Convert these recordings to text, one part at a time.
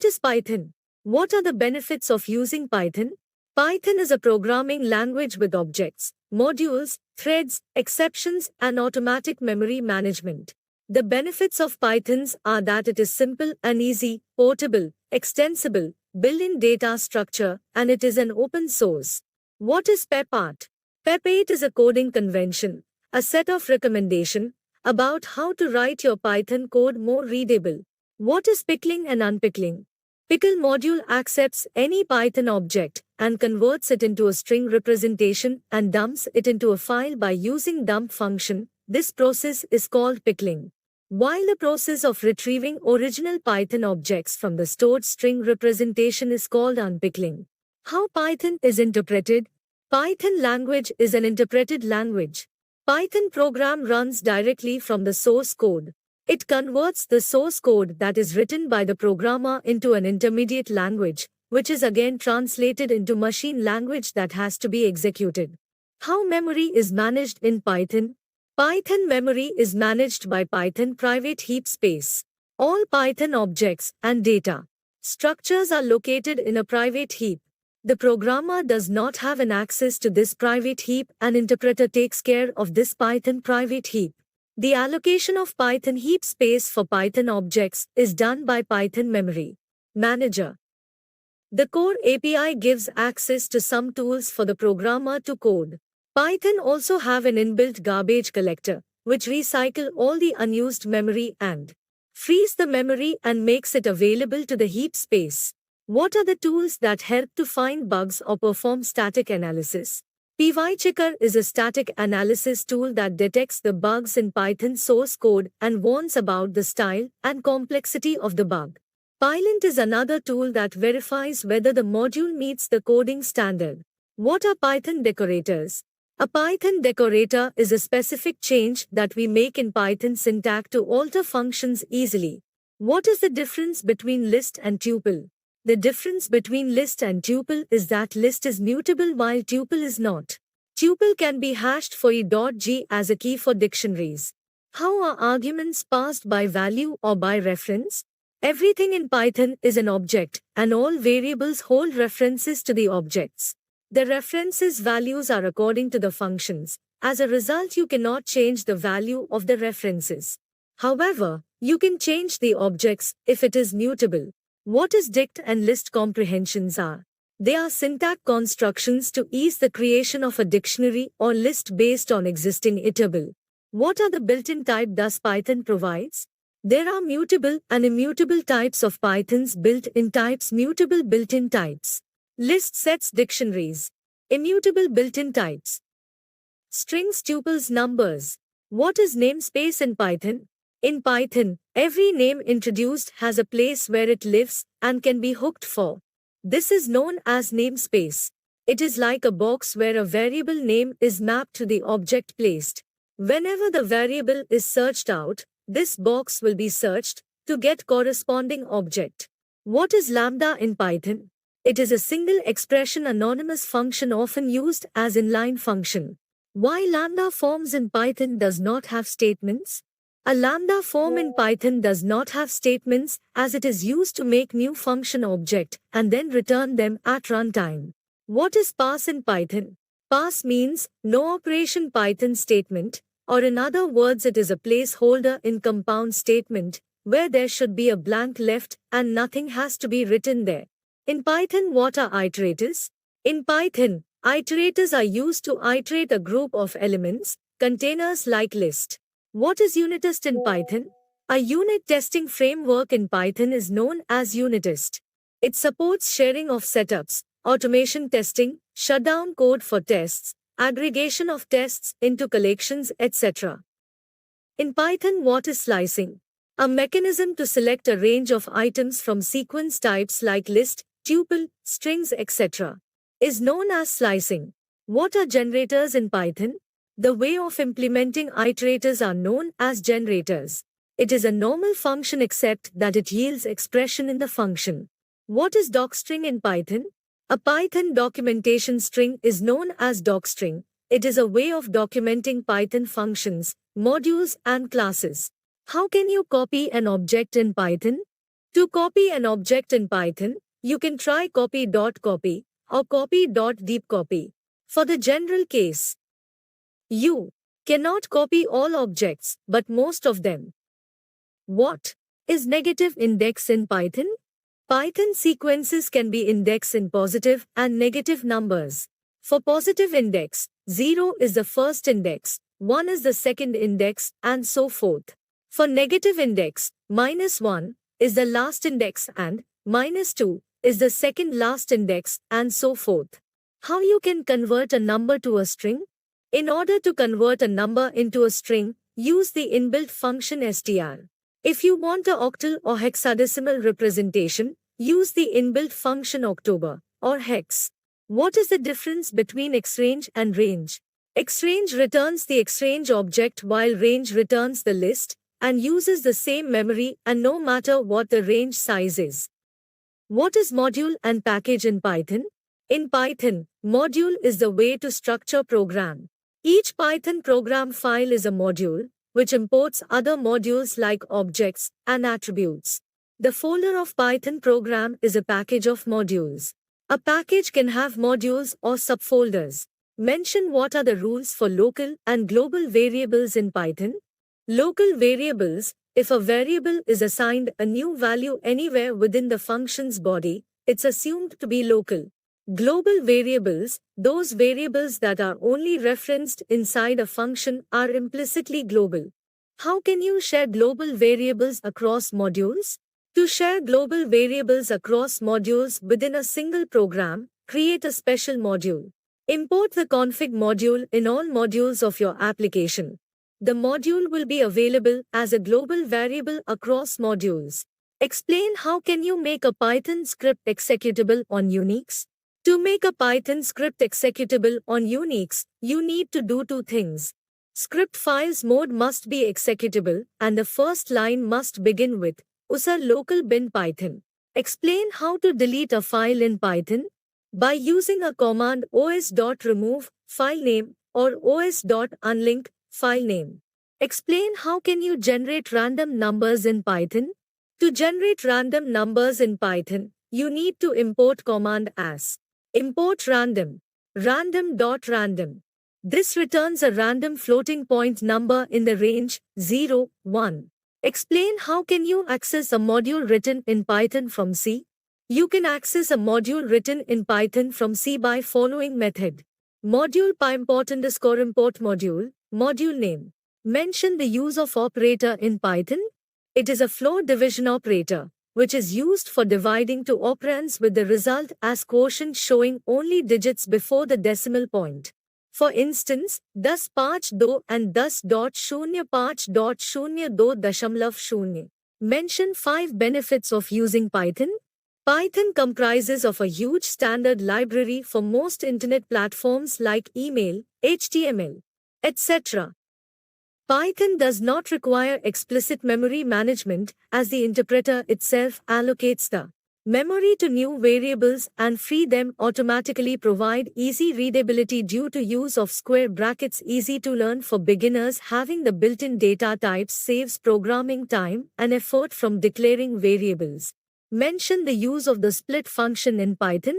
What is Python? What are the benefits of using Python? Python is a programming language with objects, modules, threads, exceptions, and automatic memory management. The benefits of Pythons are that it is simple and easy, portable, extensible, built-in data structure, and it is an open source. What is PEP8? PEP8 is a coding convention, a set of recommendation about how to write your Python code more readable. What is pickling and unpickling? Pickle module accepts any Python object and converts it into a string representation and dumps it into a file by using dump function. This process is called pickling. While the process of retrieving original Python objects from the stored string representation is called unpickling. How Python is interpreted? Python language is an interpreted language. Python program runs directly from the source code. It converts the source code that is written by the programmer into an intermediate language, which is again translated into machine language that has to be executed. How memory is managed in Python? Python memory is managed by Python private heap space. All Python objects and data structures are located in a private heap. The programmer does not have an access to this private heap, and interpreter takes care of this Python private heap. The allocation of Python heap space for Python objects is done by Python Memory Manager. The Core API gives access to some tools for the programmer to code. Python also have an inbuilt garbage collector, which recycle all the unused memory and frees the memory and makes it available to the heap space. What are the tools that help to find bugs or perform static analysis? PyChecker is a static analysis tool that detects the bugs in Python source code and warns about the style and complexity of the bug. Pylint is another tool that verifies whether the module meets the coding standard. What are Python decorators? A Python decorator is a specific change that we make in Python syntax to alter functions easily. What is the difference between list and tuple? The difference between list and tuple is that list is mutable while tuple is not. Tuple can be hashed for e.g as a key for dictionaries. How are arguments passed by value or by reference? Everything in Python is an object, and all variables hold references to the objects. The references values are according to the functions. As a result, you cannot change the value of the references. However, you can change the objects if it is mutable. What is dict and list comprehensions are? They are syntax constructions to ease the creation of a dictionary or list based on existing iterable. What are the built-in type does Python provides? There are mutable and immutable types of Python's built-in types. Mutable built-in types. List sets dictionaries. Immutable built-in types. Strings tuples numbers. What is namespace in Python? In Python, every name introduced has a place where it lives and can be hooked for. This is known as namespace. It is like a box where a variable name is mapped to the object placed. Whenever the variable is searched out, this box will be searched to get corresponding object. What is lambda in Python? It is a single expression anonymous function often used as inline function. Why lambda forms in Python does not have statements? A lambda form in Python does not have statements as it is used to make new function object and then return them at runtime. What is pass in Python? Pass means no operation Python statement, or in other words it is a placeholder in compound statement where there should be a blank left and nothing has to be written there. In Python, what are iterators? In Python, iterators are used to iterate a group of elements, containers like list. What is unit-test in Python? A unit testing framework in Python is known as unit-test. It supports sharing of setups, automation testing, shutdown code for tests, aggregation of tests into collections, etc. In Python, what is slicing? A mechanism to select a range of items from sequence types like list, tuple, strings, etc. is known as slicing. What are generators in Python? The way of implementing iterators are known as generators. It is a normal function except that it yields expression in the function. What is docstring in Python? A Python documentation string is known as docstring. It is a way of documenting Python functions, modules, and classes. How can you copy an object in Python? To copy an object in Python, you can try copy.copy or copy.deepcopy. For the general case, you cannot copy all objects, but most of them. What is negative index in Python? Python sequences can be indexed in positive and negative numbers. For positive index, 0 is the first index, 1 is the second index, and so forth. For negative index, -1 is the last index and -2 is the second last index, and so forth. How you can convert a number to a string? In order to convert a number into a string, use the inbuilt function str. If you want a octal or hexadecimal representation, use the inbuilt function october or hex. What is the difference between xrange and range? Xrange returns the xrange object while range returns the list and uses the same memory and no matter what the range size is. What is module and package in Python? In Python, module is the way to structure program. Each Python program file is a module, which imports other modules like objects and attributes. The folder of Python program is a package of modules. A package can have modules or subfolders. Mention what are the rules for local and global variables in Python. Local variables: if a variable is assigned a new value anywhere within the function's body, it's assumed to be local. Global variables: those variables that are only referenced inside a function, are implicitly global. How can you share global variables across modules? To share global variables across modules within a single program, create a special module. Import the config module in all modules of your application. The module will be available as a global variable across modules. Explain how can you make a Python script executable on Unix. To make a Python script executable on Unix, you need to do two things. Script files mode must be executable, and the first line must begin with usr local bin python. Explain how to delete a file in Python. By using a command os.remove file name or os.unlink file name. Explain how can you generate random numbers in Python. To generate random numbers in Python, you need to import command as import random.random. This returns a random floating point number in the range 0, 1. Explain how can you access a module written in Python from C. You can access a module written in Python from C by following method. Module pyimport_import module name. Mention the use of operator in Python. It is a floor division operator, which is used for dividing two operands with the result as quotient showing only digits before the decimal point. For instance, 10.5 and 10.05.02.0. Mention 5 benefits of using Python. Python comprises of a huge standard library for most internet platforms like email, HTML, etc. Python does not require explicit memory management, as the interpreter itself allocates the memory to new variables and free them automatically. Provide easy readability due to use of square brackets. Easy to learn for beginners. Having the built-in data types saves programming time and effort from declaring variables. Mention the use of the split function in Python.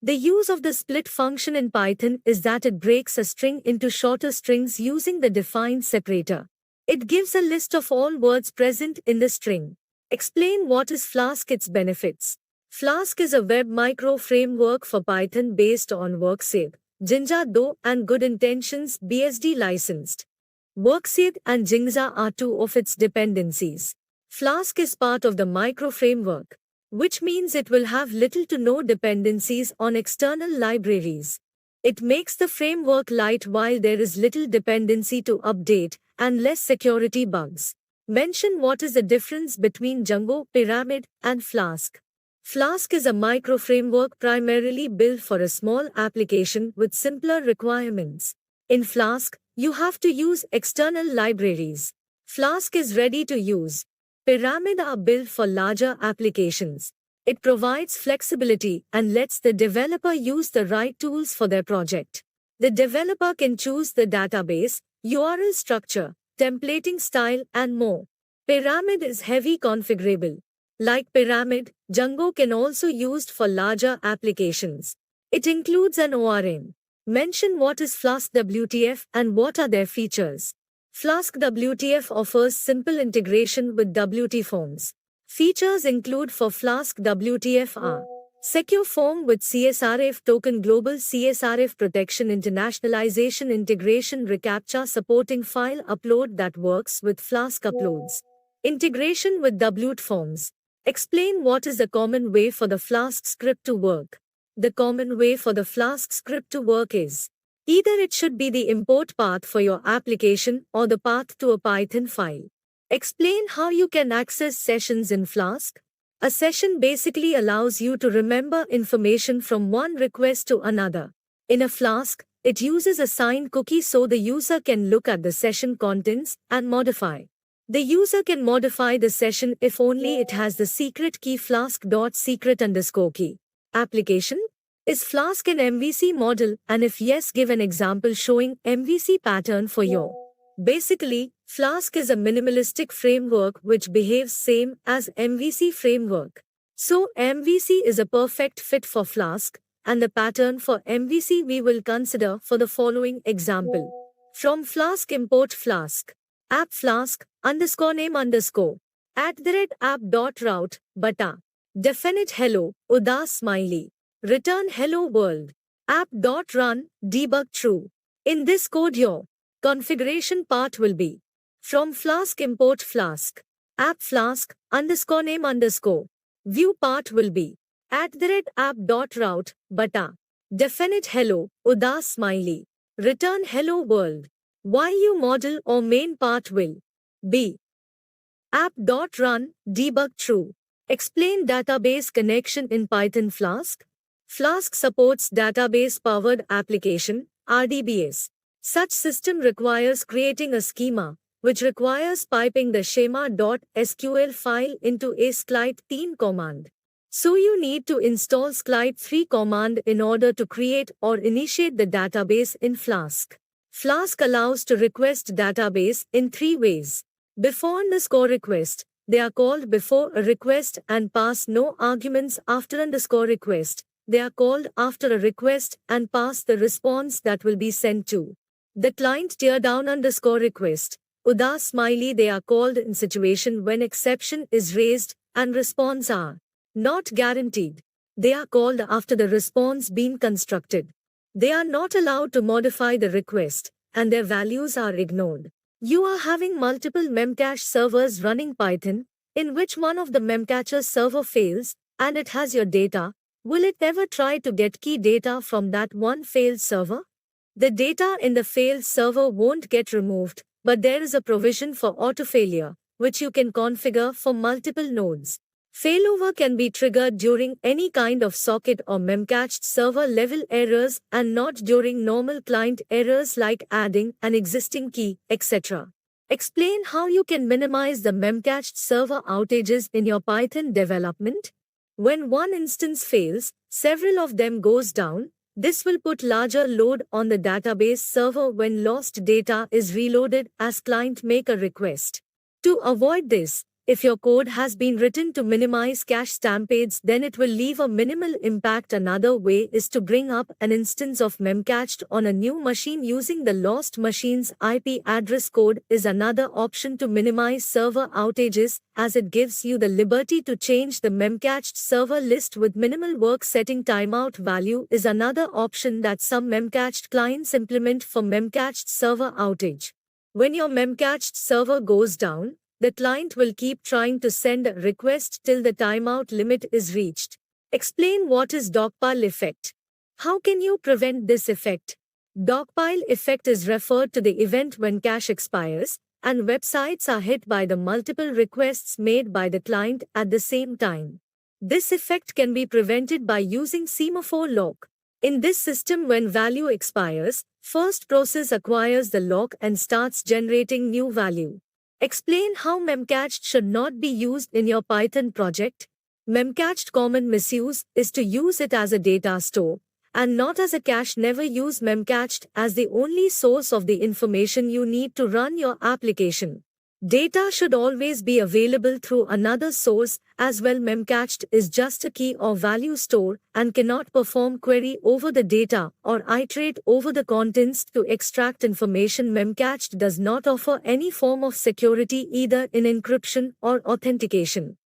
The use of the split function in Python is that it breaks a string into shorter strings using the defined separator. It gives a list of all words present in the string. Explain what is Flask, its benefits. Flask is a web micro framework for Python based on Workspace, Jinja Do and Good Intentions BSD licensed. Workspace and Jinja are two of its dependencies. Flask is part of the micro framework, which means it will have little to no dependencies on external libraries. It makes the framework light while there is little dependency to update and less security bugs. Mention what is the difference between Django, Pyramid, and Flask. Flask is a micro-framework primarily built for a small application with simpler requirements. In Flask, you have to use external libraries. Flask is ready to use. Pyramid are built for larger applications. It provides flexibility and lets the developer use the right tools for their project. The developer can choose the database, URL structure, templating style, and more. Pyramid is heavy configurable. Like Pyramid, Django can also used for larger applications. It includes an ORM. Mention what is Flask WTF and what are their features. Flask WTF offers simple integration with WT forms. Features include for Flask WTF are secure form with CSRF token, global CSRF protection, internationalization, integration, reCAPTCHA supporting file upload that works with Flask uploads. Integration with WT forms. Explain what is the common way for the Flask script to work. The common way for the Flask script to work is either it should be the import path for your application or the path to a Python file. Explain how you can access sessions in Flask. A session basically allows you to remember information from one request to another. In a Flask, it uses a signed cookie so the user can look at the session contents and modify. The user can modify the session if only it has the secret key flask.secret_key. Application? Is Flask an MVC model, and if yes, give an example showing MVC pattern for your. Basically, Flask is a minimalistic framework which behaves same as MVC framework. So MVC is a perfect fit for Flask, and the pattern for MVC we will consider for the following example. From Flask import Flask. App Flask _name_ @app.route, bata. Definite hello, udas smiley. Return hello world. App.run, debug true. In this code your configuration part will be from Flask import Flask. App Flask _name_ view part will be @app.route, bata. Definite hello, udas smiley. Return hello world. YU model or main part will be app.run, debug true. Explain database connection in Python Flask. Flask supports database-powered application, RDBS. Such system requires creating a schema, which requires piping the schema.sql file into a sclit3 command. So you need to install sclit3 command in order to create or initiate the database in Flask. Flask allows to request database in three ways. Before_ request, they are called before a request and pass no arguments. After _ request, they are called after a request and pass the response that will be sent to the client. Teardown _ request, udas smiley, they are called in situation when exception is raised and response are not guaranteed. They are called after the response been constructed. They are not allowed to modify the request, and their values are ignored. You are having multiple memcache servers running Python, in which one of the memcache server fails, and it has your data. Will it ever try to get key data from that one failed server? The data in the failed server won't get removed, but there is a provision for auto-failure, which you can configure for multiple nodes. Failover can be triggered during any kind of socket or memcached server level errors and not during normal client errors like adding an existing key, etc. Explain how you can minimize the memcached server outages in your Python development. When one instance fails, several of them goes down. This will put larger load on the database server when lost data is reloaded as client make a request. To avoid this, if your code has been written to minimize cache stampades, then it will leave a minimal impact. Another way is to bring up an instance of memcached on a new machine using the lost machine's IP address. Code is another option to minimize server outages, as it gives you the liberty to change the memcached server list with minimal work. Setting timeout value is another option that some memcached clients implement for memcached server outage. When your memcached server goes down, the client will keep trying to send a request till the timeout limit is reached. Explain what is dogpile effect. How can you prevent this effect? Dogpile effect is referred to the event when cache expires and websites are hit by the multiple requests made by the client at the same time. This effect can be prevented by using semaphore lock. In this system, when value expires, first process acquires the lock and starts generating new value. Explain how memcached should not be used in your Python project. Memcached common misuse is to use it as a data store and not as a cache. Never use memcached as the only source of the information you need to run your application. Data should always be available through another source as well. Memcached is just a key or value store and cannot perform query over the data or iterate over the contents to extract information. Memcached does not offer any form of security either in encryption or authentication.